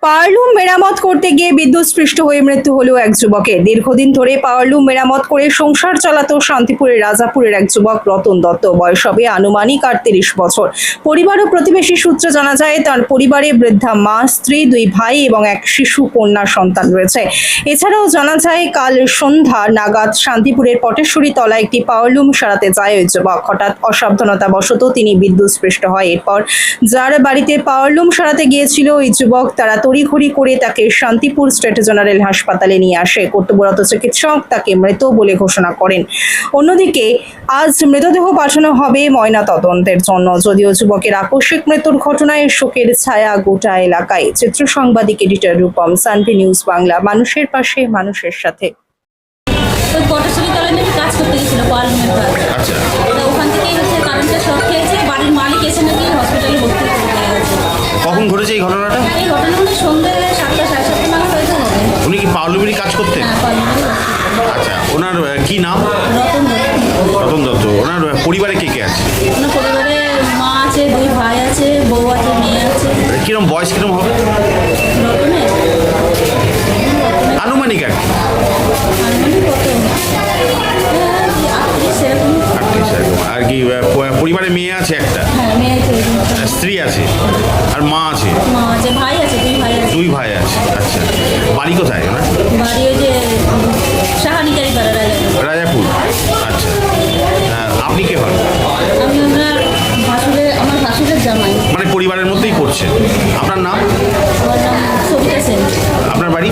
Powerloom মেরামত করতে গিয়ে বিদ্যুৎস্পৃষ্ট হয়ে মৃত্যু হলো এক যুবকের। দীর্ঘদিন ধরে পাওয়ারলুম মেরামত করে সংসার চালাতো শান্তিপুরের রাজাপুরের এক যুবক রতন দত্ত। বয়স হবে আনুমানিক ৩৮ বছর। পরিবার ও প্রতিবেশী সূত্রে জানা যায়, তার পরিবারে বৃদ্ধা মা, স্ত্রী, ২ ভাই এবং এক শিশু কন্যা সন্তান রয়েছে। এছাড়াও জানা যায়, কাল সন্ধ্যা নাগাদ শান্তিপুরের পটেশ্বরী তলায় একটি পাওয়ারলুম সারাতে যায় ওই যুবক। হঠাৎ অসাবধানতাবশত তিনি বিদ্যুৎস্পৃষ্ট হয়। এরপর যার বাড়িতে পাওয়ারলুম সারাতে গিয়েছিল ওই যুবক, তারা তড়িঘড়ি করে তাকে শান্তিপুর স্টেট জেনারেল হাসপাতালে নিয়ে আসে। কর্তব্যরত চিকিৎসক তাকে মৃত বলে ঘোষণা করেন। অন্যদিকে আজ মৃতদেহ পাঠানো হবে ময়না তদন্তের জন্য। যদিও যুবকের আকস্মিক মৃত্যুর ঘটনায় শোকের ছায়া গোটা এলাকায়। চিত্র সাংবাদিক এডিটর রূপম, সানভি নিউজ বাংলা, মানুষের পাশে মানুষের সাথে। ওই পটেশ্বরী তলায় নাকি কাজ করতে গেছিল পাওয়ারলুমের কাজ। আচ্ছা, তো ওখান থেকেই কারেন্টটা শর্ট খেয়েছে। বাড়ির মালিক এসে নাকি হসপিটালে ভর্তি করে দিয়ে গেছে। কখন ঘটেছে এই ঘটনাটা? এই ঘটনা মানে সন্ধ্যে 7টা সাড়ে 7টা নাগাদ হয়তো হবে। উনি কি পাওয়ারলুমেরই কাজ করতেন? হ্যাঁ, পাওয়ারলুমেরই। আচ্ছা, ওনার কি নাম? রতন দত্ত। রতন দত্ত। ওনার পরিবারে কে কে আছে? ওনার পরিবারে মা আছে, 2 ভাই আছে, বউ আছে, মেয়ে আছে। কিরম বয়স কিরম হবে? রতনের আনুমানিক আর কি? আনুমানিক কত? 38 সেরকম। 38 এরকম। আর কি পরিবারে মেয়ে আছে একটা, হ্যাঁ, মেয়ে আছে, স্ত্রী আছে, আর মা আছে, মা আছে, ভাই আছে, 2 ভাই আছে। 2 ভাই আছে। আচ্ছা, বাড়ি কোথায় ওনার? বাড়ি ওই যে সাহানিকারি পাড়া রাজাপুর। রাজাপুর। আচ্ছা, আপনি কে হন? আমি আমার ভাসুরের জামাই। মানে পরিবারের মধ্যেই পড়ছেন। আপনার নাম? আমার নাম সবিতা সেন। আপনার বাড়ি?